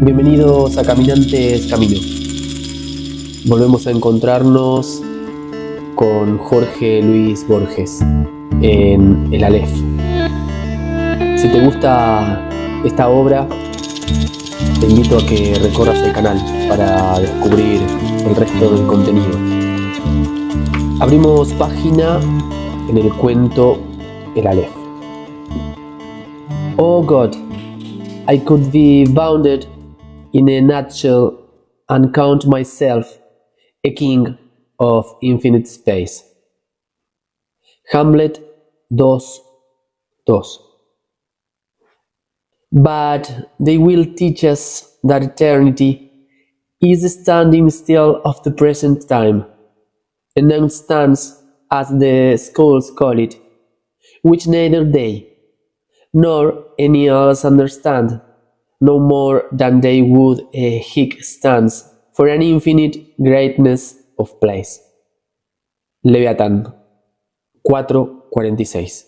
Bienvenidos a Caminantes Camino. Volvemos a encontrarnos con Jorge Luis Borges en El Aleph. Si te gusta esta obra, te invito a que recorras el canal para descubrir el resto del contenido. Abrimos página en el cuento El Aleph. Oh God, I could be bounded in a nutshell and count myself a king of infinite space. Hamlet 2:2. But they will teach us that eternity is the standing still of the present time, and now stands, as the schools call it, which neither they nor any else understand, no more than they would a hic stands for an infinite greatness of place. Leviatán 4:46.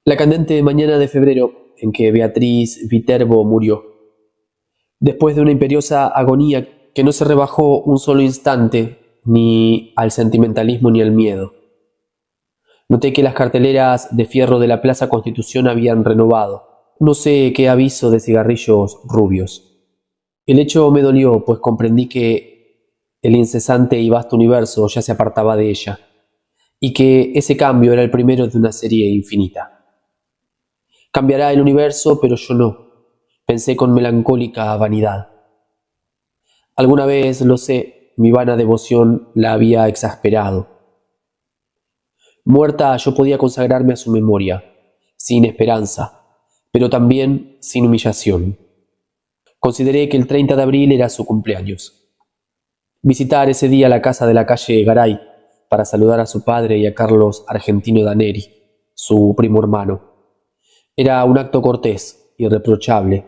La candente mañana de febrero en que Beatriz Viterbo murió, después de una imperiosa agonía que no se rebajó un solo instante ni al sentimentalismo ni al miedo. Noté que las carteleras de fierro de la Plaza Constitución habían renovado no sé qué aviso de cigarrillos rubios. El hecho me dolió, pues comprendí que el incesante y vasto universo ya se apartaba de ella, y que ese cambio era el primero de una serie infinita. Cambiará el universo, pero yo no, pensé con melancólica vanidad. Alguna vez, lo sé, mi vana devoción la había exasperado. Muerta, yo podía consagrarme a su memoria, sin esperanza, pero también sin humillación. Consideré que el 30 de abril era su cumpleaños. Visitar ese día la casa de la calle Garay para saludar a su padre y a Carlos Argentino Daneri, su primo hermano. Era un acto cortés, irreprochable,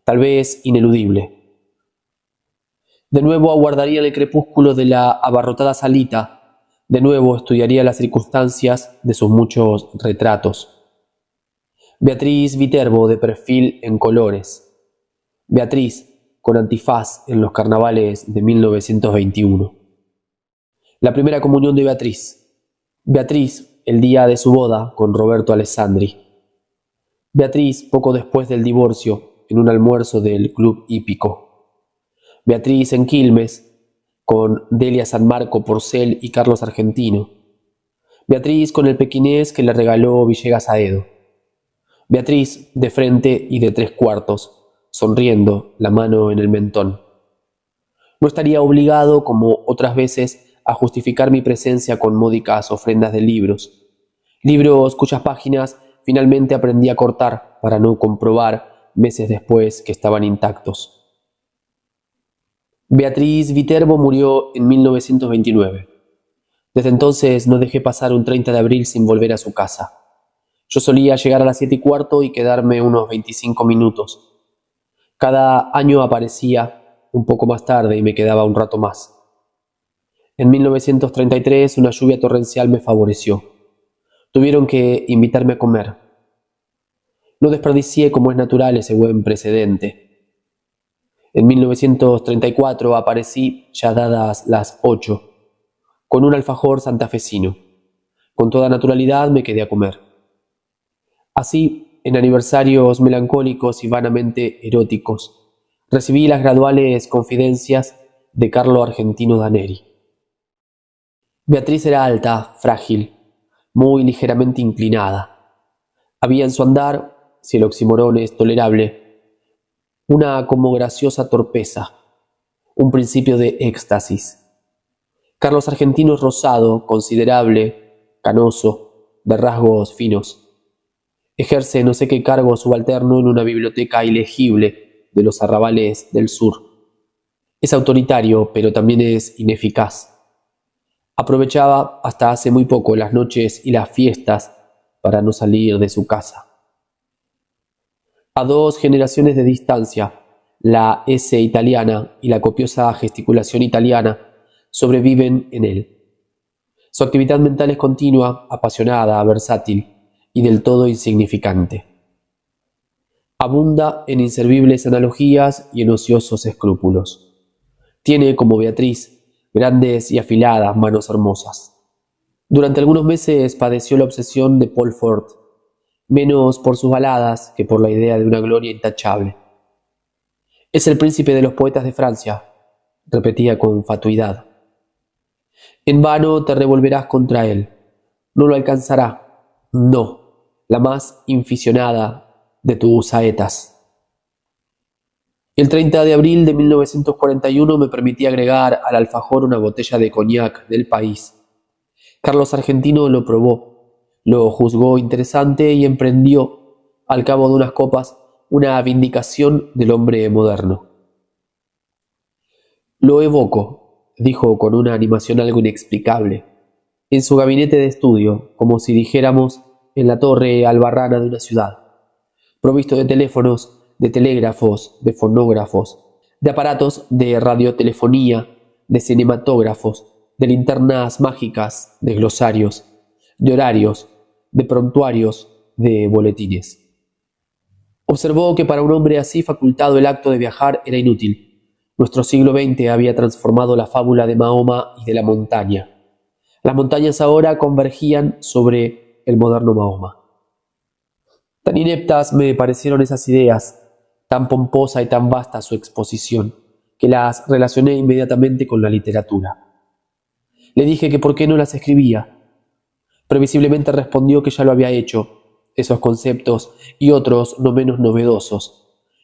tal vez ineludible. De nuevo aguardaría en el crepúsculo de la abarrotada salita, de nuevo estudiaría las circunstancias de sus muchos retratos. Beatriz Viterbo de perfil en colores. Beatriz con antifaz en los carnavales de 1921. La primera comunión de Beatriz. Beatriz el día de su boda con Roberto Alessandri. Beatriz poco después del divorcio en un almuerzo del Club Hípico. Beatriz en Quilmes con Delia San Marco Porcel y Carlos Argentino. Beatriz con el pequinés que le regaló Villegas Aedo. Beatriz de frente y de 3/4, sonriendo, la mano en el mentón. No estaría obligado, como otras veces, a justificar mi presencia con módicas ofrendas de libros. Libros cuyas páginas finalmente aprendí a cortar para no comprobar, meses después, que estaban intactos. Beatriz Viterbo murió en 1929. Desde entonces no dejé pasar un 30 de abril sin volver a su casa. Yo solía llegar a las 7:15 y quedarme unos 25 minutos. Cada año aparecía un poco más tarde y me quedaba un rato más. En 1933 una lluvia torrencial me favoreció. Tuvieron que invitarme a comer. No desperdicié, como es natural, ese buen precedente. En 1934 aparecí, ya dadas las 8, con un alfajor santafesino. Con toda naturalidad me quedé a comer. Así, en aniversarios melancólicos y vanamente eróticos, recibí las graduales confidencias de Carlo Argentino Daneri. Beatriz era alta, frágil, muy ligeramente inclinada. Había en su andar, si el oxímoron es tolerable, una como graciosa torpeza, un principio de éxtasis. Carlos Argentino es rosado, considerable, canoso, de rasgos finos. Ejerce no sé qué cargo subalterno en una biblioteca ilegible de los arrabales del sur. Es autoritario, pero también es ineficaz. Aprovechaba hasta hace muy poco las noches y las fiestas para no salir de su casa. A 2 generaciones de distancia, la S italiana y la copiosa gesticulación italiana sobreviven en él. Su actividad mental es continua, apasionada, versátil y del todo insignificante. Abunda en inservibles analogías y en ociosos escrúpulos. Tiene, como Beatriz, grandes y afiladas manos hermosas. Durante algunos meses padeció la obsesión de Paul Fort, menos por sus baladas que por la idea de una gloria intachable. Es el príncipe de los poetas de Francia, repetía con fatuidad. En vano te revolverás contra él. No lo alcanzará. No, la más inficionada de tus saetas. El 30 de abril de 1941 me permití agregar al alfajor una botella de coñac del país. Carlos Argentino lo probó, lo juzgó interesante y emprendió, al cabo de unas copas, una vindicación del hombre moderno. Lo evoco, dijo con una animación algo inexplicable, en su gabinete de estudio, como si dijéramos en la torre albarrana de una ciudad, provisto de teléfonos, de telégrafos, de fonógrafos, de aparatos de radiotelefonía, de cinematógrafos, de linternas mágicas, de glosarios, de horarios, de prontuarios, de boletines. Observó que para un hombre así facultado el acto de viajar era inútil. Nuestro siglo XX había transformado la fábula de Mahoma y de la montaña. Las montañas ahora convergían sobre el moderno Mahoma. Tan ineptas me parecieron esas ideas, tan pomposa y tan vasta su exposición, que las relacioné inmediatamente con la literatura. Le dije que por qué no las escribía. Previsiblemente respondió que ya lo había hecho. Esos conceptos y otros no menos novedosos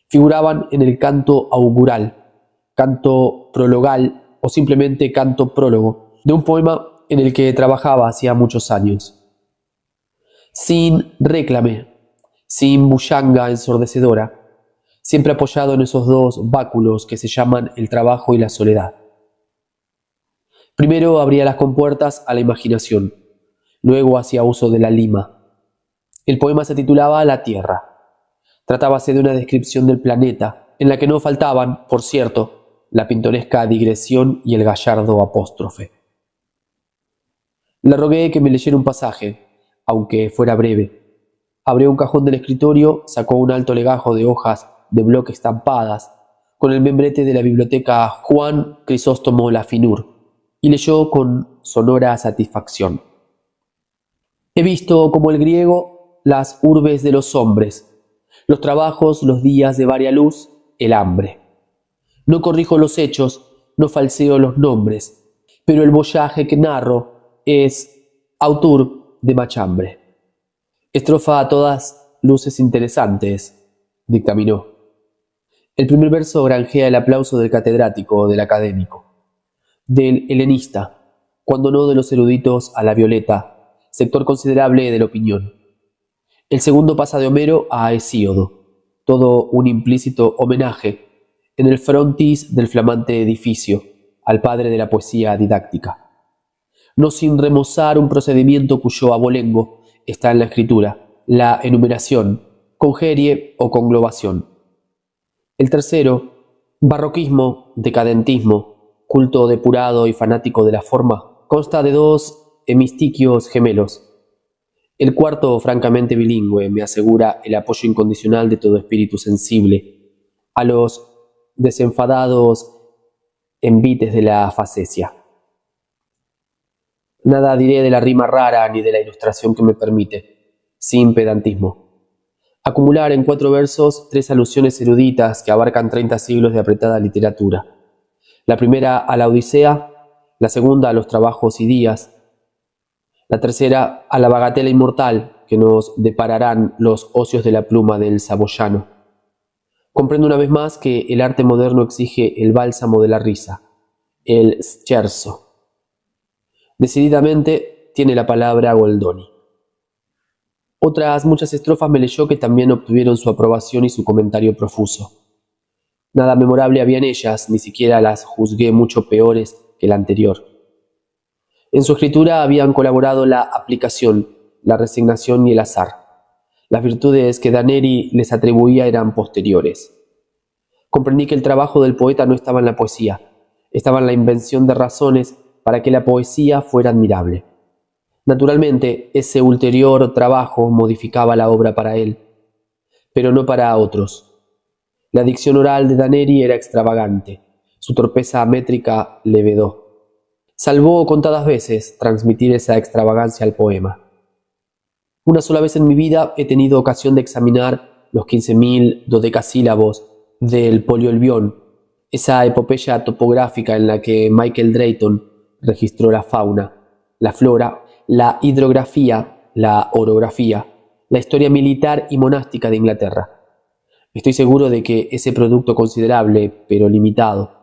figuraban en el canto augural, canto prologal o simplemente canto prólogo de un poema en el que trabajaba hacía muchos años. Sin réclame, sin bullanga ensordecedora, siempre apoyado en esos dos báculos que se llaman el trabajo y la soledad. Primero abría las compuertas a la imaginación, luego hacía uso de la lima. El poema se titulaba La Tierra. Tratábase de una descripción del planeta, en la que no faltaban, por cierto, la pintoresca digresión y el gallardo apóstrofe. Le rogué que me leyera un pasaje, aunque fuera breve. Abrió un cajón del escritorio, sacó un alto legajo de hojas de bloque estampadas, con el membrete de la biblioteca Juan Crisóstomo Lafinur, y leyó con sonora satisfacción. He visto, como el griego, las urbes de los hombres, los trabajos, los días de varia luz, el hambre. No corrijo los hechos, no falseo los nombres, pero el boyaje que narro es autor de machambre. Estrofa a todas luces interesantes, dictaminó. El primer verso granjea el aplauso del catedrático o del académico, del helenista, cuando no de los eruditos a la Violeta, sector considerable de la opinión. El segundo pasa de Homero a Hesíodo, todo un implícito homenaje en el frontis del flamante edificio al padre de la poesía didáctica. No sin remozar un procedimiento cuyo abolengo está en la escritura, la enumeración, congerie o conglobación. El tercero, barroquismo, decadentismo, culto depurado y fanático de la forma, consta de dos hemistiquios gemelos. El cuarto, francamente bilingüe, me asegura el apoyo incondicional de todo espíritu sensible a los desenfadados envites de la facesia. Nada diré de la rima rara ni de la ilustración que me permite, sin pedantismo. Acumular en 4 versos 3 alusiones eruditas que abarcan 30 siglos de apretada literatura. La primera a la Odisea, la segunda a los trabajos y días, la tercera a la bagatela inmortal que nos depararán los ocios de la pluma del saboyano. Comprendo una vez más que el arte moderno exige el bálsamo de la risa, el scherzo. Decididamente tiene la palabra Goldoni. Otras muchas estrofas me leyó que también obtuvieron su aprobación y su comentario profuso. Nada memorable había en ellas, ni siquiera las juzgué mucho peores que la anterior. En su escritura habían colaborado la aplicación, la resignación y el azar. Las virtudes que Daneri les atribuía eran posteriores. Comprendí que el trabajo del poeta no estaba en la poesía, estaba en la invención de razones para que la poesía fuera admirable. Naturalmente, ese ulterior trabajo modificaba la obra para él, pero no para otros. La dicción oral de Daneri era extravagante, su torpeza métrica le vedó. Salvó contadas veces transmitir esa extravagancia al poema. Una sola vez en mi vida he tenido ocasión de examinar los 15.000 dodecasílabos del Poliolbión, esa epopeya topográfica en la que Michael Drayton registró la fauna, la flora, la hidrografía, la orografía, la historia militar y monástica de Inglaterra. Estoy seguro de que ese producto considerable, pero limitado,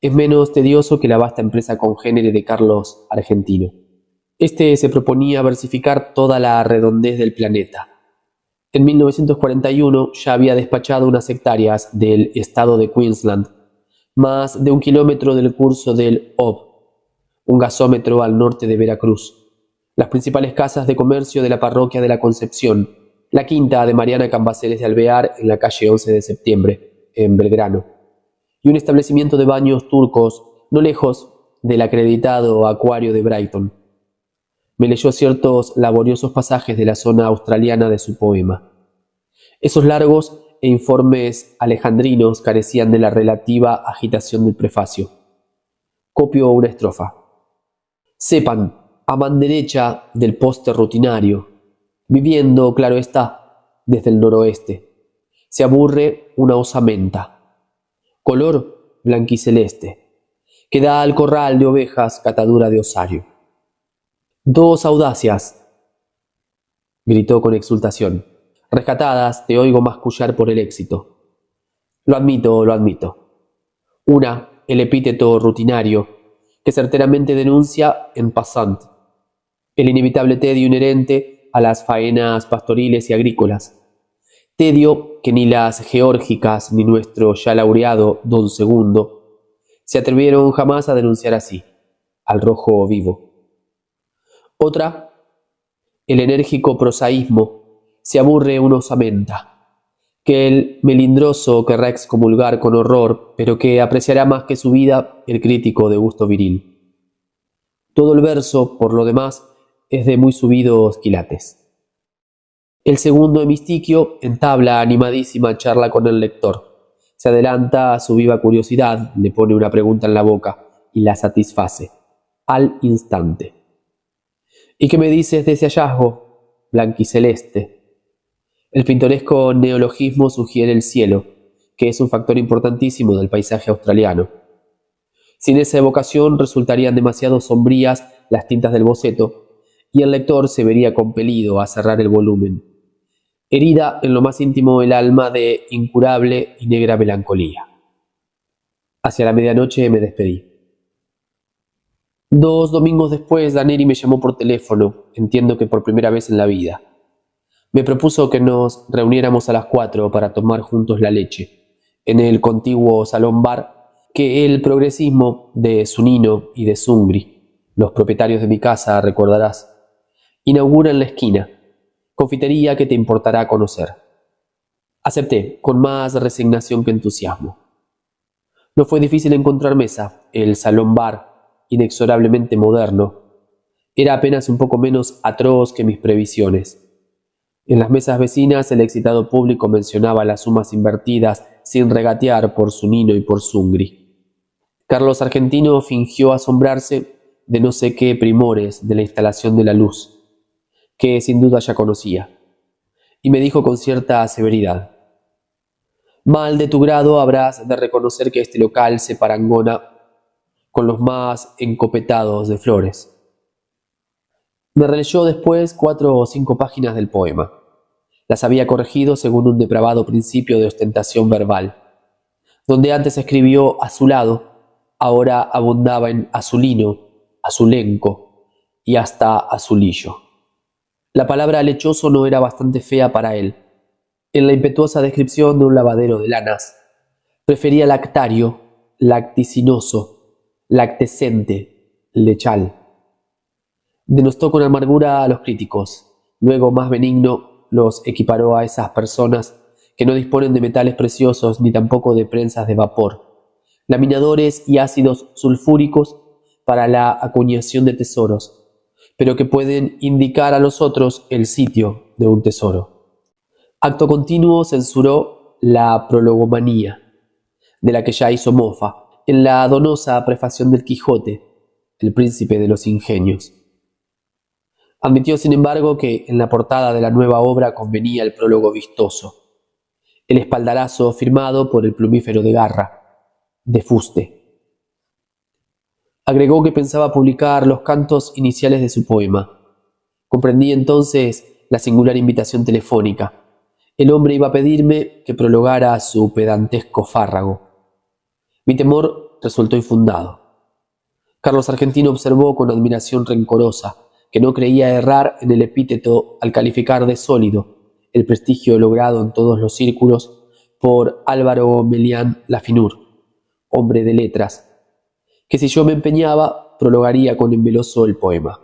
es menos tedioso que la vasta empresa congénere de Carlos Argentino. Este se proponía versificar toda la redondez del planeta. En 1941 ya había despachado unas hectáreas del estado de Queensland, más de 1 kilómetro del curso del Ob, un gasómetro al norte de Veracruz, las principales casas de comercio de la parroquia de la Concepción, la quinta de Mariana Cambaceres de Alvear en la calle 11 de septiembre, en Belgrano, y un establecimiento de baños turcos no lejos del acreditado acuario de Brighton. Me leyó ciertos laboriosos pasajes de la zona australiana de su poema. Esos largos e informes alejandrinos carecían de la relativa agitación del prefacio. Copio una estrofa. Sepan, a man derecha del poste rutinario, viviendo, claro está, desde el noroeste, se aburre una osamenta, color blanquiceleste, que da al corral de ovejas catadura de osario. Dos audacias, gritó con exultación. Rescatadas, te oigo mascullar por el éxito. Lo admito. Una, el epíteto rutinario, que certeramente denuncia en passant el inevitable tedio inherente a las faenas pastoriles y agrícolas. Tedio que ni las geórgicas ni nuestro ya laureado Don Segundo se atrevieron jamás a denunciar así, al rojo vivo. Otra, el enérgico prosaísmo, se aburre una osamenta, que el melindroso querrá excomulgar con horror, pero que apreciará más que su vida el crítico de gusto viril. Todo el verso, por lo demás, es de muy subidos quilates. El segundo hemistiquio entabla animadísima charla con el lector, se adelanta a su viva curiosidad, le pone una pregunta en la boca y la satisface, al instante. ¿Y qué me dices de ese hallazgo, blanquiceleste? El pintoresco neologismo sugiere el cielo, que es un factor importantísimo del paisaje australiano. Sin esa evocación resultarían demasiado sombrías las tintas del boceto, y el lector se vería compelido a cerrar el volumen, herida en lo más íntimo el alma de incurable y negra melancolía. Hacia la medianoche me despedí. 2 domingos después, Daneri me llamó por teléfono, entiendo que por primera vez en la vida. Me propuso que nos reuniéramos a las 4 para tomar juntos la leche, en el contiguo salón bar que el progresismo de Zunino y de Zungri, los propietarios de mi casa, recordarás, inaugura en la esquina, confitería que te importará conocer. Acepté, con más resignación que entusiasmo. No fue difícil encontrar mesa, el salón bar, inexorablemente moderno, era apenas un poco menos atroz que mis previsiones. En las mesas vecinas el excitado público mencionaba las sumas invertidas sin regatear por Zunino y por Zungri. Carlos Argentino fingió asombrarse de no sé qué primores de la instalación de la luz, que sin duda ya conocía, y me dijo con cierta severidad: mal de tu grado habrás de reconocer que este local se parangona con los más encopetados de Flores. Me releyó después 4 o 5 páginas del poema. Las había corregido según un depravado principio de ostentación verbal. Donde antes escribió azulado, ahora abundaba en azulino, azulenco y hasta azulillo. La palabra lechoso no era bastante fea para él. En la impetuosa descripción de un lavadero de lanas, prefería lactario, lacticinoso, lactescente, lechal. Denostó con amargura a los críticos. Luego, más benigno, los equiparó a esas personas que no disponen de metales preciosos ni tampoco de prensas de vapor, laminadores y ácidos sulfúricos para la acuñación de tesoros, pero que pueden indicar a los otros el sitio de un tesoro. Acto continuo censuró la prologomanía, de la que ya hizo mofa, en la donosa prefación del Quijote, el príncipe de los ingenios. Admitió, sin embargo, que en la portada de la nueva obra convenía el prólogo vistoso, el espaldarazo firmado por el plumífero de Garra, de fuste. Agregó que pensaba publicar los cantos iniciales de su poema. Comprendí entonces la singular invitación telefónica. El hombre iba a pedirme que prologara su pedantesco fárrago. Mi temor resultó infundado. Carlos Argentino observó con admiración rencorosa que no creía errar en el epíteto al calificar de sólido el prestigio logrado en todos los círculos por Álvaro Melián Lafinur, hombre de letras, que si yo me empeñaba prologaría con embeloso el poema.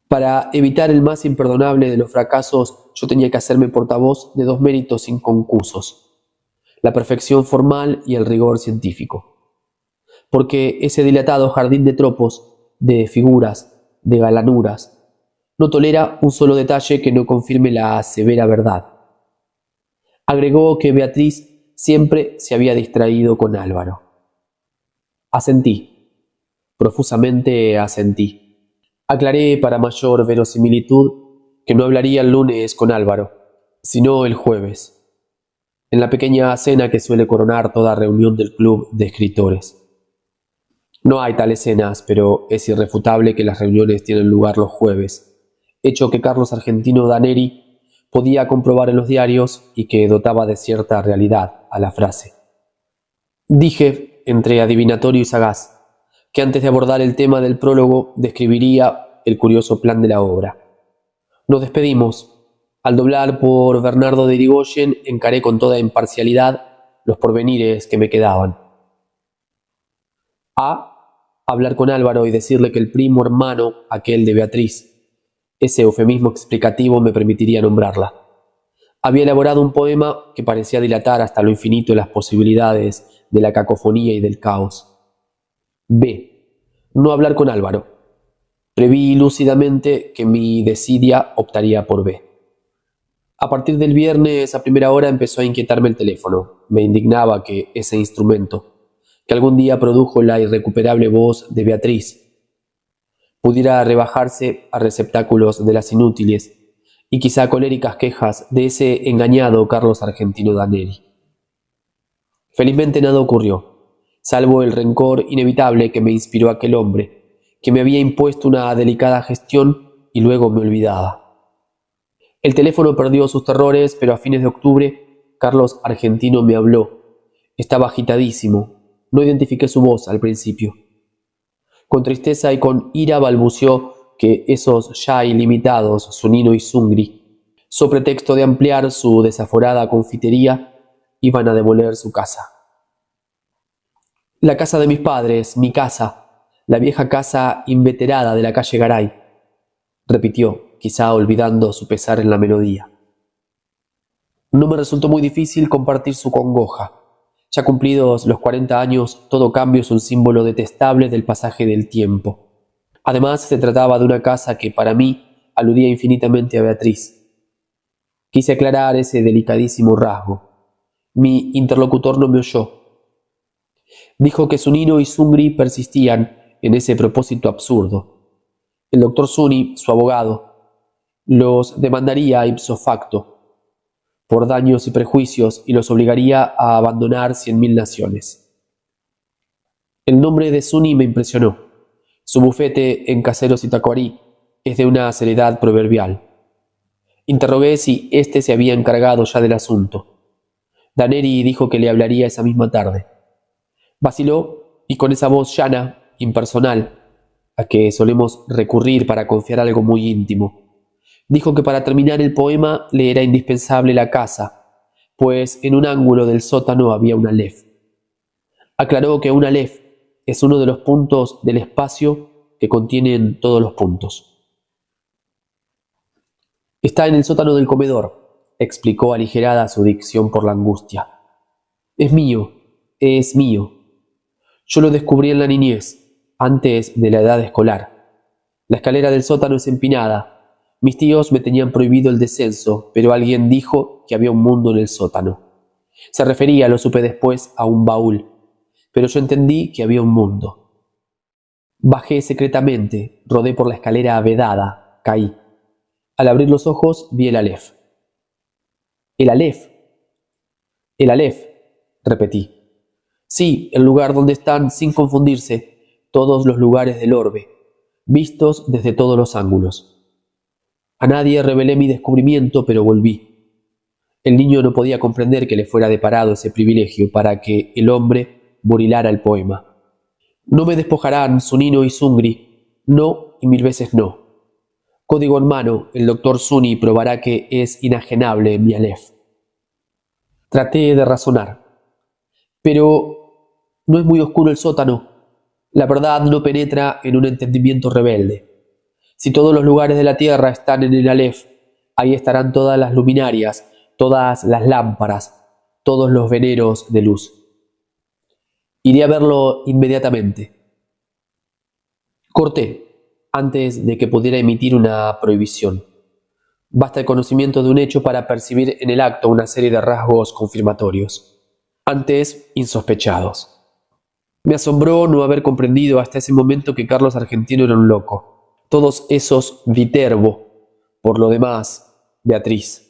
Para evitar el más imperdonable de los fracasos, yo tenía que hacerme portavoz de dos méritos inconcusos: la perfección formal y el rigor científico. Porque ese dilatado jardín de tropos, de figuras, de galanuras, no tolera un solo detalle que no confirme la severa verdad. Agregó que Beatriz siempre se había distraído con Álvaro. Asentí, profusamente asentí. Aclaré para mayor verosimilitud que no hablaría el lunes con Álvaro, sino el jueves, en la pequeña cena que suele coronar toda reunión del club de escritores. No hay tales cenas, pero es irrefutable que las reuniones tienen lugar los jueves, hecho que Carlos Argentino Daneri podía comprobar en los diarios y que dotaba de cierta realidad a la frase. Dije, entre adivinatorio y sagaz, que antes de abordar el tema del prólogo describiría el curioso plan de la obra. Nos despedimos. Al doblar por Bernardo de Irigoyen encaré con toda imparcialidad los porvenires que me quedaban. Hablar con Álvaro y decirle que el primo hermano, aquel de Beatriz, ese eufemismo explicativo me permitiría nombrarla. Había elaborado un poema que parecía dilatar hasta lo infinito las posibilidades de la cacofonía y del caos. No hablar con Álvaro. Preví lúcidamente que mi desidia optaría por B. A partir del viernes a primera hora empezó a inquietarme el teléfono. Me indignaba que ese instrumento, que algún día produjo la irrecuperable voz de Beatriz, pudiera rebajarse a receptáculos de las inútiles y quizá coléricas quejas de ese engañado Carlos Argentino Daneri. Felizmente nada ocurrió, salvo el rencor inevitable que me inspiró aquel hombre, que me había impuesto una delicada gestión y luego me olvidaba. El teléfono perdió sus terrores, pero a fines de octubre Carlos Argentino me habló. Estaba agitadísimo. No identifiqué su voz al principio. Con tristeza y con ira balbuceó que esos ya ilimitados Zunino y Zungri, so pretexto de ampliar su desaforada confitería, iban a demoler su casa. La casa de mis padres, mi casa, la vieja casa inveterada de la calle Garay, repitió, quizá olvidando su pesar en la melodía. No me resultó muy difícil compartir su congoja. Ya cumplidos los 40 años, todo cambio es un símbolo detestable del pasaje del tiempo. Además, se trataba de una casa que, para mí, aludía infinitamente a Beatriz. Quise aclarar ese delicadísimo rasgo. Mi interlocutor no me oyó. Dijo que Zunino y Zungri persistían en ese propósito absurdo. El doctor Zuni, su abogado, los demandaría ipso facto por daños y prejuicios y los obligaría a abandonar 100.000 naciones. El nombre de Zuni me impresionó. Su bufete en Caseros y Tacuarí es de una seriedad proverbial. Interrogué si éste se había encargado ya del asunto. Daneri dijo que le hablaría esa misma tarde. Vaciló y con esa voz llana, impersonal, a que solemos recurrir para confiar algo muy íntimo, dijo que para terminar el poema le era indispensable la casa, pues en un ángulo del sótano había un alef. Aclaró que un alef es uno de los puntos del espacio que contienen todos los puntos. Está en el sótano del comedor, explicó aligerada su dicción por la angustia. Es mío. Yo lo descubrí en la niñez, antes de la edad escolar. La escalera del sótano es empinada, Mis tíos me tenían prohibido el descenso, pero alguien dijo que había un mundo en el sótano. Se refería, lo supe después, a un baúl, pero yo entendí que había un mundo. Bajé secretamente, rodé por la escalera vedada, caí. Al abrir los ojos vi el Aleph. «El Aleph, el Aleph», repetí. Sí, el lugar donde están, sin confundirse, todos los lugares del orbe, vistos desde todos los ángulos. A nadie revelé mi descubrimiento, pero volví. El niño no podía comprender que le fuera deparado ese privilegio para que el hombre burilara el poema. No me despojarán Zunino y Zungri, no y 1000 veces no. Código en mano, el doctor Zuni probará que es inajenable mi Aleph. Traté de razonar. Pero ¿no es muy oscuro el sótano? La verdad no penetra en un entendimiento rebelde. Si todos los lugares de la tierra están en el Aleph, ahí estarán todas las luminarias, todas las lámparas, todos los veneros de luz. Iré a verlo inmediatamente. Corté antes de que pudiera emitir una prohibición. Basta el conocimiento de un hecho para percibir en el acto una serie de rasgos confirmatorios, antes insospechados. Me asombró no haber comprendido hasta ese momento que Carlos Argentino era un loco. Todos esos Viterbo, por lo demás, Beatriz.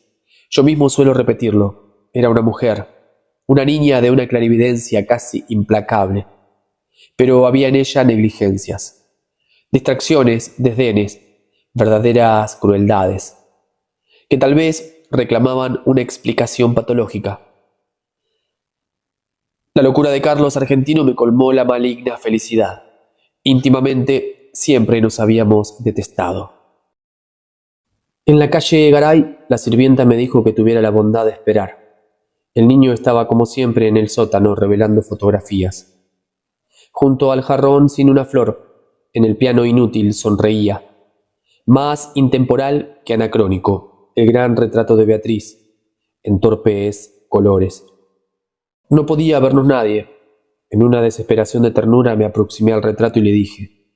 Yo mismo suelo repetirlo. Era una mujer, una niña de una clarividencia casi implacable. Pero había en ella negligencias, distracciones, desdenes, verdaderas crueldades, que tal vez reclamaban una explicación patológica. La locura de Carlos Argentino me colmó la maligna felicidad. Íntimamente siempre nos habíamos detestado. En la calle Garay, la sirvienta me dijo que tuviera la bondad de esperar. El niño estaba como siempre en el sótano revelando fotografías. Junto al jarrón sin una flor, en el piano inútil, sonreía. Más intemporal que anacrónico, el gran retrato de Beatriz, en torpes colores. No podía vernos nadie. En una desesperación de ternura me aproximé al retrato y le dije: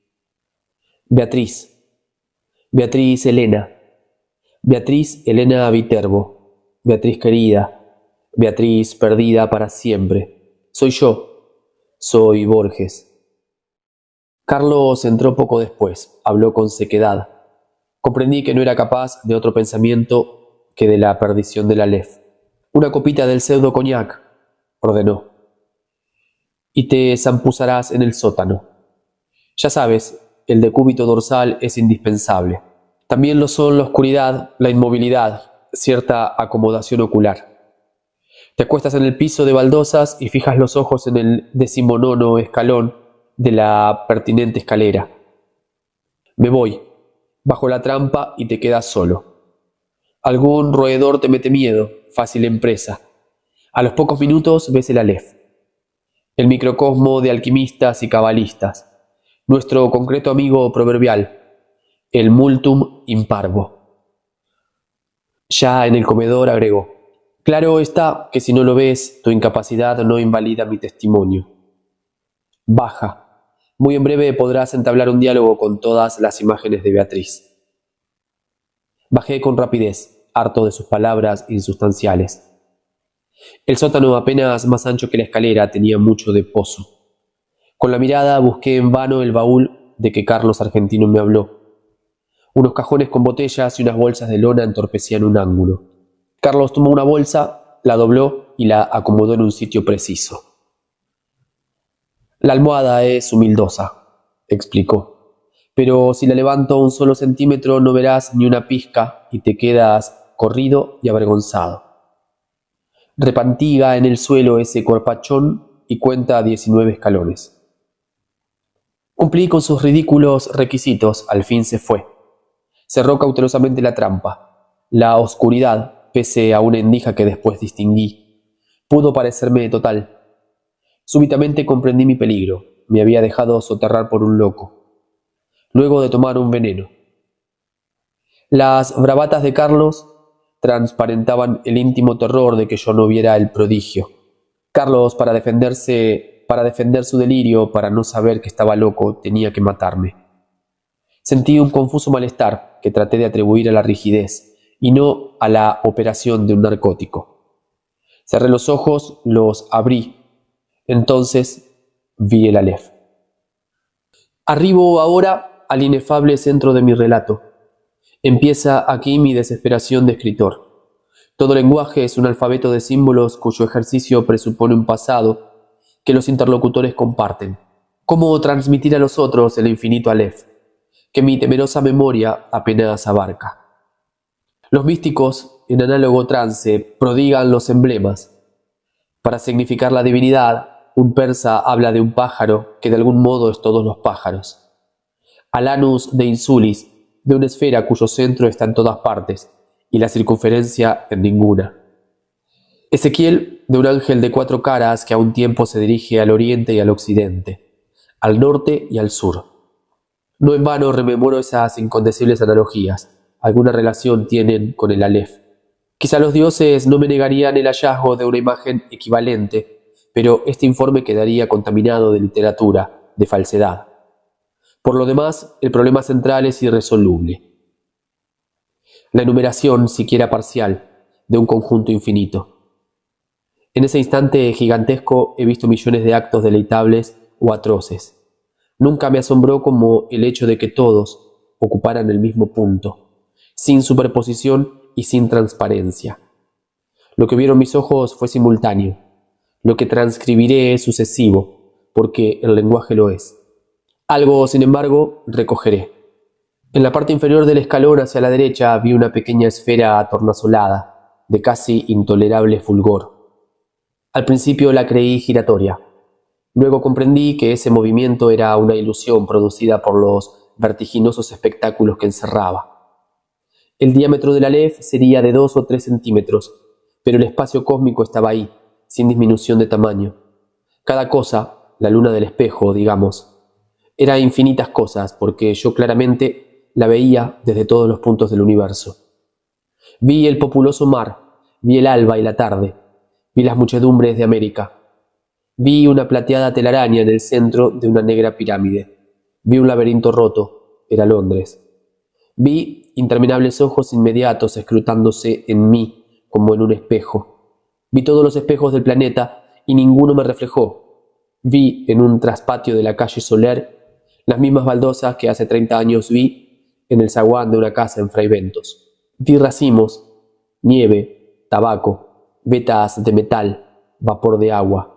Beatriz, Beatriz Elena, Beatriz Elena Viterbo, Beatriz querida, Beatriz perdida para siempre. Soy yo, soy Borges. Carlos entró poco después, habló con sequedad. Comprendí que no era capaz de otro pensamiento que de la perdición del Aleph. Una copita del pseudo coñac, ordenó, y te zampuzarás en el sótano. Ya sabes, el decúbito dorsal es indispensable. También lo son la oscuridad, la inmovilidad, cierta acomodación ocular. Te acuestas en el piso de baldosas y fijas los ojos en el 19º escalón de la pertinente escalera. Me voy, bajo la trampa y te quedas solo. Algún roedor te mete miedo, fácil empresa. A los pocos minutos ves el Aleph, el microcosmo de alquimistas y cabalistas, nuestro concreto amigo proverbial, el multum in parvo. Ya en el comedor agregó: claro está que si no lo ves, tu incapacidad no invalida mi testimonio. Baja. Muy en breve podrás entablar un diálogo con todas las imágenes de Beatriz. Bajé con rapidez, harto de sus palabras insustanciales. El sótano, apenas más ancho que la escalera, tenía mucho de pozo. Con la mirada busqué en vano el baúl de que Carlos Argentino me habló. Unos cajones con botellas y unas bolsas de lona entorpecían un ángulo. Carlos tomó una bolsa, la dobló y la acomodó en un sitio preciso. La almohada es humildosa, explicó, pero si la levanto un solo centímetro no verás ni una pizca y te quedas corrido y avergonzado. Repantiga en el suelo ese corpachón y cuenta 19 escalones. Cumplí con sus ridículos requisitos, al fin se fue. Cerró cautelosamente la trampa. La oscuridad, pese a una endija que después distinguí, pudo parecerme total. Súbitamente comprendí mi peligro. Me había dejado soterrar por un loco, luego de tomar un veneno. Las bravatas de Carlos transparentaban el íntimo terror de que yo no viera el prodigio. Carlos, para defender su delirio, para no saber que estaba loco, tenía que matarme. Sentí un confuso malestar que traté de atribuir a la rigidez y no a la operación de un narcótico. Cerré los ojos, los abrí. Entonces vi el Aleph. Arribo ahora al inefable centro de mi relato. Empieza aquí mi desesperación de escritor. Todo lenguaje es un alfabeto de símbolos cuyo ejercicio presupone un pasado que los interlocutores comparten. ¿Cómo transmitir a los otros el infinito Aleph, que mi temerosa memoria apenas abarca? Los místicos, en análogo trance, prodigan los emblemas. Para significar la divinidad, un persa habla de un pájaro que de algún modo es todos los pájaros. Alanus de Insulis, de una esfera cuyo centro está en todas partes y la circunferencia en ninguna. Ezequiel, de un ángel de 4 caras que a un tiempo se dirige al oriente y al occidente, al norte y al sur. No en vano rememoro esas incontestables analogías. Alguna relación tienen con el Aleph. Quizá los dioses no me negarían el hallazgo de una imagen equivalente, pero este informe quedaría contaminado de literatura, de falsedad. Por lo demás, el problema central es irresoluble. La enumeración, siquiera parcial, de un conjunto infinito. En ese instante gigantesco he visto millones de actos deleitables o atroces. Nunca me asombró como el hecho de que todos ocuparan el mismo punto, sin superposición y sin transparencia. Lo que vieron mis ojos fue simultáneo. Lo que transcribiré es sucesivo, porque el lenguaje lo es. Algo, sin embargo, recogeré. En la parte inferior del escalón hacia la derecha vi una pequeña esfera atornasolada, de casi intolerable fulgor. Al principio la creí giratoria. Luego comprendí que ese movimiento era una ilusión producida por los vertiginosos espectáculos que encerraba. El diámetro del Aleph sería de 2 o 3 centímetros, pero el espacio cósmico estaba ahí, sin disminución de tamaño. Cada cosa, la luna del espejo, digamos, era infinitas cosas, porque yo claramente la veía desde todos los puntos del universo. Vi el populoso mar, vi el alba y la tarde, vi las muchedumbres de América. Vi una plateada telaraña en el centro de una negra pirámide. Vi un laberinto roto, era Londres. Vi interminables ojos inmediatos escrutándose en mí como en un espejo. Vi todos los espejos del planeta y ninguno me reflejó. Vi en un traspatio de la calle Soler las mismas baldosas que hace 30 años vi en el zaguán de una casa en Fray Bentos. Vi racimos, nieve, tabaco, vetas de metal, vapor de agua.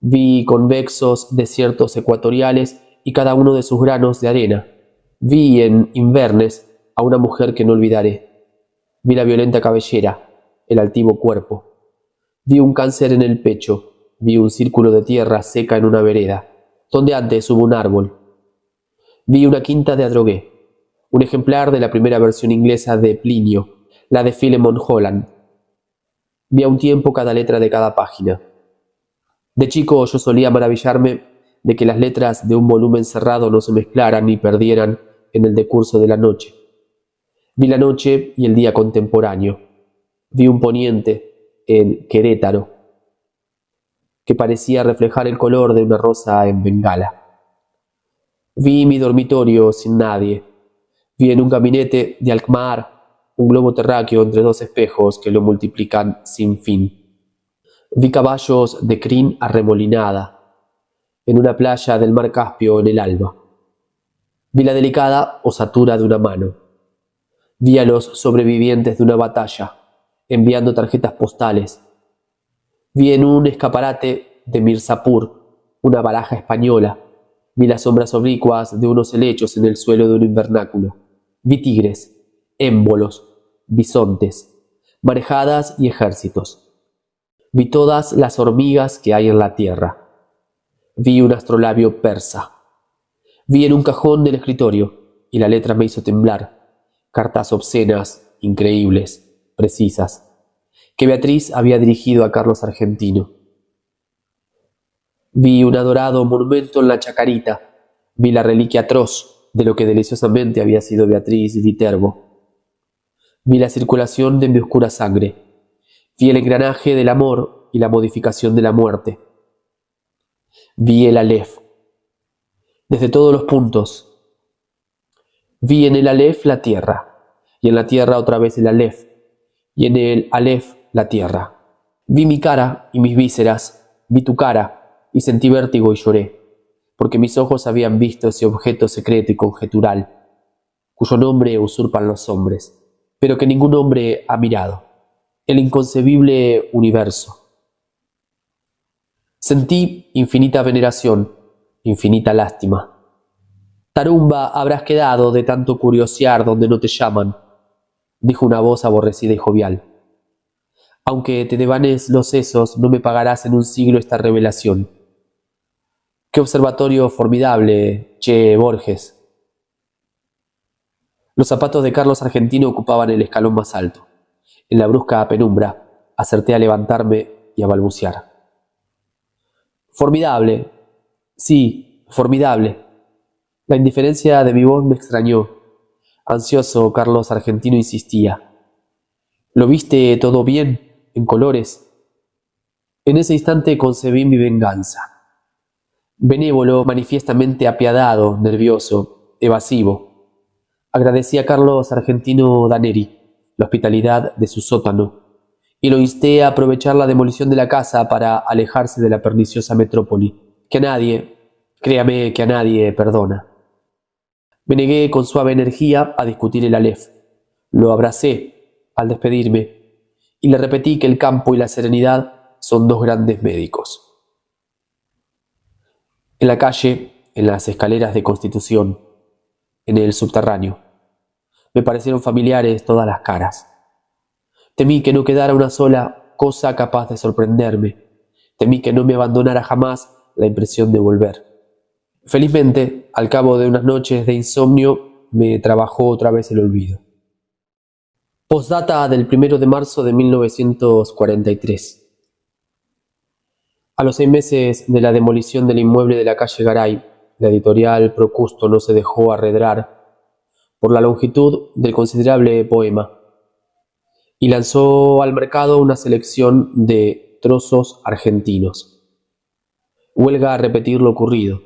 Vi convexos desiertos ecuatoriales y cada uno de sus granos de arena. Vi en Inverness a una mujer que no olvidaré. Vi la violenta cabellera, el altivo cuerpo. Vi un cáncer en el pecho. Vi un círculo de tierra seca en una vereda, donde antes hubo un árbol. Vi una quinta de Adrogué, un ejemplar de la primera versión inglesa de Plinio, la de Philemon Holland. Vi a un tiempo cada letra de cada página. De chico yo solía maravillarme de que las letras de un volumen cerrado no se mezclaran ni perdieran en el decurso de la noche. Vi la noche y el día contemporáneo. Vi un poniente en Querétaro que parecía reflejar el color de una rosa en Bengala. Vi mi dormitorio sin nadie. Vi en un gabinete de Alkmaar un globo terráqueo entre 2 espejos que lo multiplican sin fin. Vi caballos de crin arremolinada en una playa del mar Caspio en el alba. Vi la delicada osatura de una mano. Vi a los sobrevivientes de una batalla enviando tarjetas postales. Vi en un escaparate de Mirzapur una baraja española. Vi las sombras oblicuas de unos helechos en el suelo de un invernáculo. Vi tigres, émbolos, bisontes, marejadas y ejércitos. Vi todas las hormigas que hay en la tierra. Vi un astrolabio persa. Vi en un cajón del escritorio, y la letra me hizo temblar, cartas obscenas, increíbles, precisas, que Beatriz había dirigido a Carlos Argentino. Vi un adorado monumento en la Chacarita. Vi la reliquia atroz de lo que deliciosamente había sido Beatriz Viterbo. Vi la circulación de mi oscura sangre. Vi el engranaje del amor y la modificación de la muerte. Vi el Aleph. Desde todos los puntos. Vi en el Aleph la tierra, y en la tierra otra vez el Aleph, y en el Aleph la tierra. Vi mi cara y mis vísceras, vi tu cara, y sentí vértigo y lloré, porque mis ojos habían visto ese objeto secreto y conjetural, cuyo nombre usurpan los hombres, pero que ningún hombre ha mirado, el inconcebible universo. Sentí infinita veneración, infinita lástima. Tarumba habrás quedado de tanto curiosear donde no te llaman, dijo una voz aborrecida y jovial. Aunque te devanes los sesos, no me pagarás en un siglo esta revelación. ¡Qué observatorio formidable, che Borges! Los zapatos de Carlos Argentino ocupaban el escalón más alto. En la brusca penumbra, acerté a levantarme y a balbucear. Formidable. Sí, formidable. La indiferencia de mi voz me extrañó. Ansioso, Carlos Argentino insistía. ¿Lo viste todo bien, en colores? En ese instante concebí mi venganza. Benévolo, manifiestamente apiadado, nervioso, evasivo. Agradecí a Carlos Argentino Daneri la hospitalidad de su sótano y lo insté a aprovechar la demolición de la casa para alejarse de la perniciosa metrópoli, que a nadie, créame que a nadie perdona. Me negué con suave energía a discutir el Aleph. Lo abracé al despedirme y le repetí que el campo y la serenidad son dos grandes médicos. En la calle, en las escaleras de Constitución, en el subterráneo, me parecieron familiares todas las caras. Temí que no quedara una sola cosa capaz de sorprenderme. Temí que no me abandonara jamás la impresión de volver. Felizmente, al cabo de unas noches de insomnio, me trabajó otra vez el olvido. Postdata del 1 de marzo de 1943. A los 6 meses de la demolición del inmueble de la calle Garay, la editorial Procusto no se dejó arredrar por la longitud del considerable poema y lanzó al mercado una selección de trozos argentinos. Huelga a repetir lo ocurrido.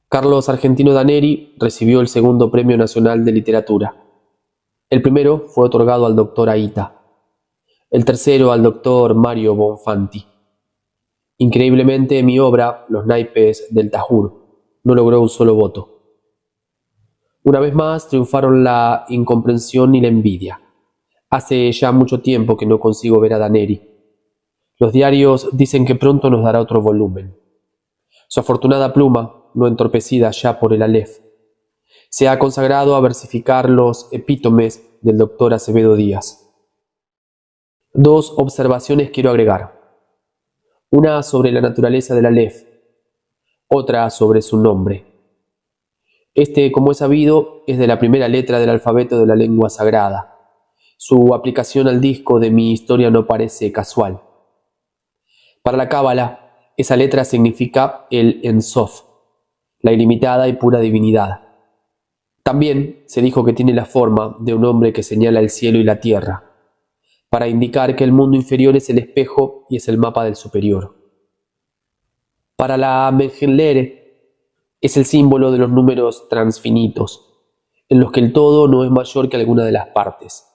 Carlos Argentino Daneri recibió el segundo Premio Nacional de Literatura. El primero fue otorgado al doctor Aita, el tercero al doctor Mario Bonfanti. Increíblemente, mi obra, Los naipes del Tajur, no logró un solo voto. Una vez más triunfaron la incomprensión y la envidia. Hace ya mucho tiempo que no consigo ver a Daneri. Los diarios dicen que pronto nos dará otro volumen. Su afortunada pluma, no entorpecida ya por el Aleph, se ha consagrado a versificar los epítomes del doctor Acevedo Díaz. 2 observaciones quiero agregar. Una sobre la naturaleza del Aleph, otra sobre su nombre. Este, como es sabido, es de la primera letra del alfabeto de la lengua sagrada. Su aplicación al disco de mi historia no parece casual. Para la Cábala, esa letra significa el Ensof, la ilimitada y pura divinidad. También se dijo que tiene la forma de un hombre que señala el cielo y la tierra, para indicar que el mundo inferior es el espejo y es el mapa del superior. Para la Mengenlere, es el símbolo de los números transfinitos, en los que el todo no es mayor que alguna de las partes.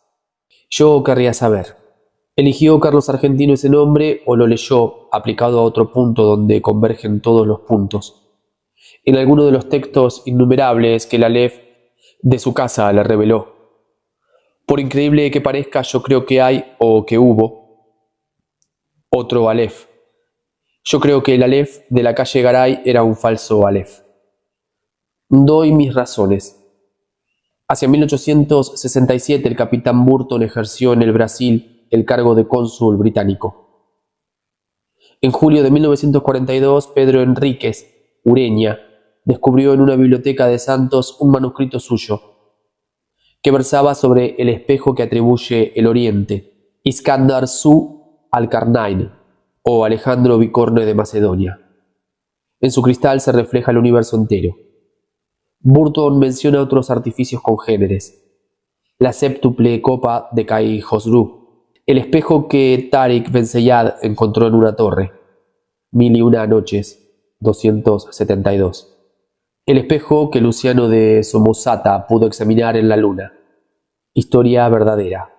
Yo querría saber, ¿eligió Carlos Argentino ese nombre o lo leyó aplicado a otro punto donde convergen todos los puntos? En alguno de los textos innumerables que el Aleph de su casa le reveló. Por increíble que parezca, yo creo que hay, o que hubo, otro Aleph. Yo creo que el Aleph de la calle Garay era un falso Aleph. Doy mis razones. Hacia 1867 el capitán Burton ejerció en el Brasil el cargo de cónsul británico. En julio de 1942, Pedro Enríquez Ureña descubrió en una biblioteca de Santos un manuscrito suyo que versaba sobre el espejo que atribuye el Oriente, Iskandar Su al-Karnain o Alejandro Bicorne de Macedonia. En su cristal se refleja el universo entero. Burton menciona otros artificios congéneres: la séptuple copa de Kai Khosrou, el espejo que Tariq Ben Zayed encontró en una torre, 1001 noches, 272. El espejo que Luciano de Somosata pudo examinar en la luna. Historia verdadera.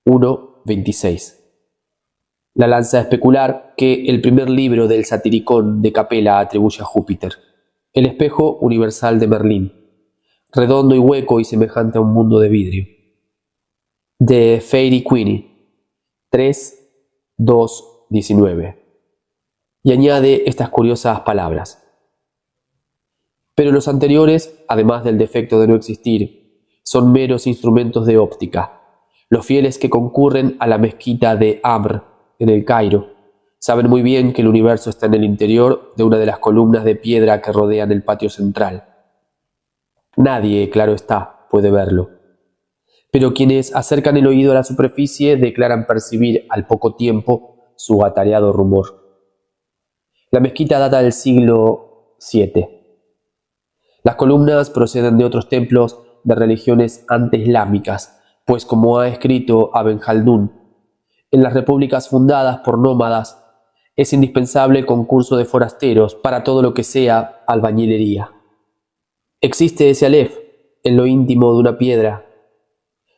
1:26. La lanza especular que el primer libro del Satiricón de Capella atribuye a Júpiter. El espejo universal de Merlín, redondo y hueco y semejante a un mundo de vidrio. De Fairy Queenie, 3:2:19. Y añade estas curiosas palabras. Pero los anteriores, además del defecto de no existir, son meros instrumentos de óptica. Los fieles que concurren a la mezquita de Amr, en el Cairo, saben muy bien que el universo está en el interior de una de las columnas de piedra que rodean el patio central. Nadie, claro está, puede verlo. Pero quienes acercan el oído a la superficie declaran percibir al poco tiempo su atareado rumor. La mezquita data del siglo VII. Las columnas proceden de otros templos de religiones anteislámicas, pues como ha escrito Ibn Jaldún, en las repúblicas fundadas por nómadas es indispensable el concurso de forasteros para todo lo que sea albañilería. Existe ese alef en lo íntimo de una piedra.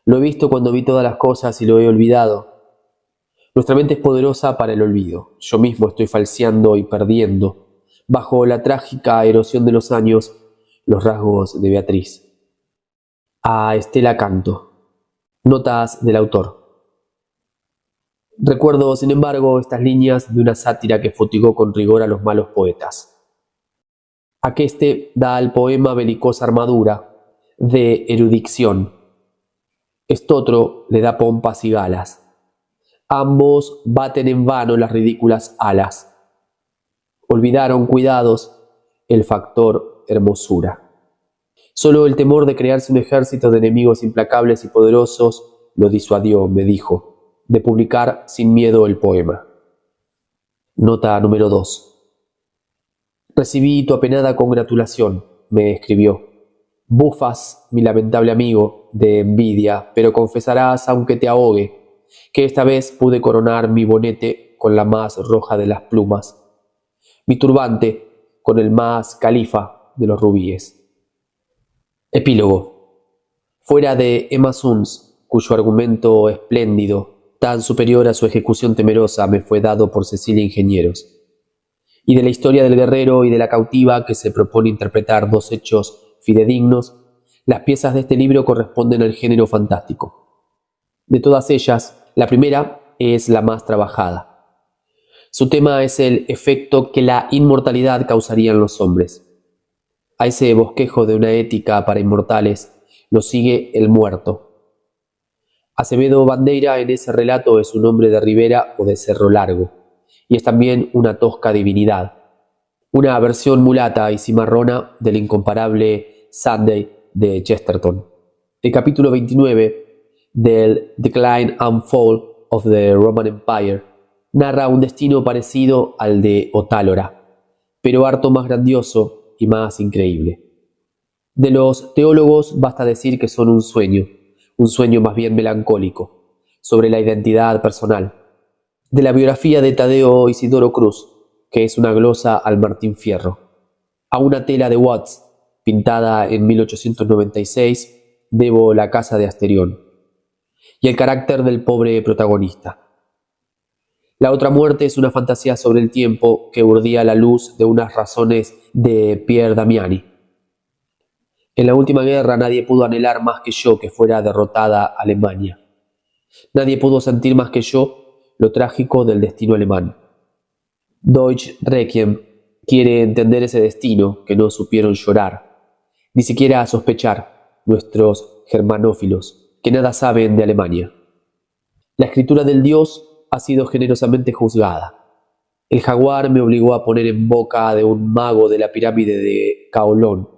Lo he visto cuando vi todas las cosas y lo he olvidado. Nuestra mente es poderosa para el olvido. Yo mismo estoy falseando y perdiendo, bajo la trágica erosión de los años, los rasgos de Beatriz. A Estela Canto. Notas del autor. Recuerdo, sin embargo, estas líneas de una sátira que futigó con rigor a los malos poetas. Aqueste da al poema belicosa armadura de erudición. Estotro le da pompas y galas. Ambos baten en vano las ridículas alas. Olvidaron, cuidados, el factor hermosura. Solo el temor de crearse un ejército de enemigos implacables y poderosos lo disuadió, me dijo, de publicar sin miedo el poema. Nota número 2. Recibí tu apenada congratulación, me escribió. Bufas, mi lamentable amigo, de envidia, pero confesarás, aunque te ahogue, que esta vez pude coronar mi bonete con la más roja de las plumas, mi turbante con el más califa de los rubíes. Epílogo. Fuera de Emma Suns, cuyo argumento espléndido, tan superior a su ejecución temerosa, me fue dado por Cecilia Ingenieros, y de la historia del guerrero y de la cautiva que se propone interpretar dos hechos fidedignos, las piezas de este libro corresponden al género fantástico. De todas ellas, la primera es la más trabajada. Su tema es el efecto que la inmortalidad causaría en los hombres. A ese bosquejo de una ética para inmortales lo sigue el muerto. Acevedo Bandeira en ese relato es un hombre de ribera o de cerro largo, y es también una tosca divinidad, una versión mulata y cimarrona del incomparable Sunday de Chesterton. El capítulo 29 del Decline and Fall of the Roman Empire narra un destino parecido al de Otálora, pero harto más grandioso y más increíble. De los teólogos basta decir que son un sueño más bien melancólico, sobre la identidad personal. De la biografía de Tadeo Isidoro Cruz, que es una glosa al Martín Fierro, a una tela de Watts, pintada en 1896, debo La casa de Asterión, y el carácter del pobre protagonista. La otra muerte es una fantasía sobre el tiempo que urdía la luz de unas razones de Pierre Damiani. En la última guerra nadie pudo anhelar más que yo que fuera derrotada Alemania. Nadie pudo sentir más que yo lo trágico del destino alemán. Deutsch Requiem quiere entender ese destino que no supieron llorar, ni siquiera sospechar nuestros germanófilos, que nada saben de Alemania. La escritura del Dios ha sido generosamente juzgada. El jaguar me obligó a poner en boca de un mago de la pirámide de Kowloon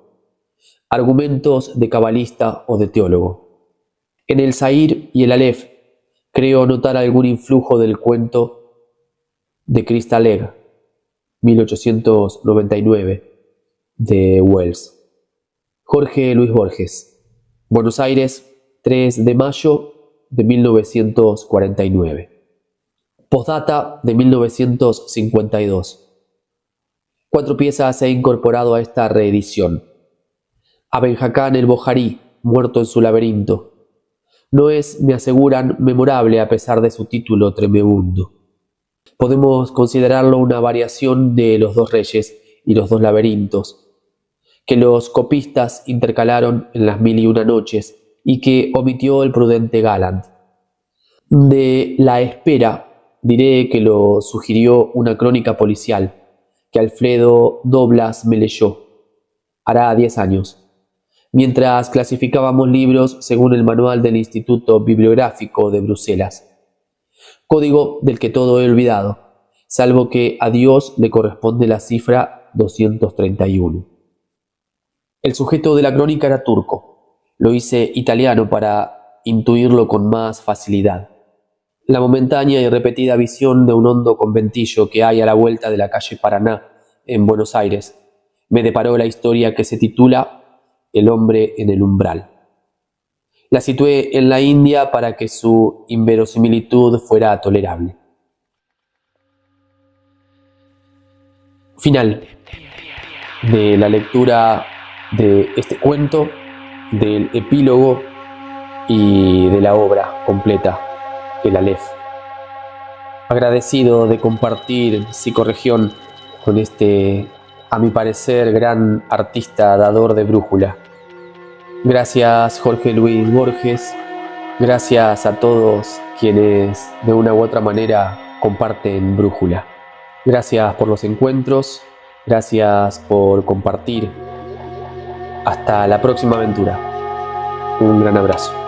argumentos de cabalista o de teólogo. En el Zahir y el Aleph creo notar algún influjo del cuento de Crystal Egg, 1899, de Wells. Jorge Luis Borges. Buenos Aires, 3 de mayo de 1949. Postdata de 1952. 4 piezas he incorporado a esta reedición. a Ben-Hakan el Bojarí, muerto en su laberinto. No es, me aseguran, memorable a pesar de su título tremebundo. Podemos considerarlo una variación de Los dos reyes y Los dos laberintos, que los copistas intercalaron en las 1001 noches y que omitió el prudente Galland. De La espera diré que lo sugirió una crónica policial que Alfredo Doblas me leyó, hará 10 años, mientras clasificábamos libros según el manual del Instituto Bibliográfico de Bruselas, código del que todo he olvidado, salvo que a Dios le corresponde la cifra 231. El sujeto de la crónica era turco, lo hice italiano para intuirlo con más facilidad. La momentánea y repetida visión de un hondo conventillo que hay a la vuelta de la calle Paraná, en Buenos Aires, me deparó la historia que se titula El hombre en el umbral. La situé en la India para que su inverosimilitud fuera tolerable. Final de la lectura de este cuento, del epílogo y de la obra completa, El Aleph. Agradecido de compartir psicorregión con este, a mi parecer, gran artista dador de brújula. Gracias Jorge Luis Borges, gracias a todos quienes de una u otra manera comparten brújula. Gracias por los encuentros, gracias por compartir. Hasta la próxima aventura. Un gran abrazo.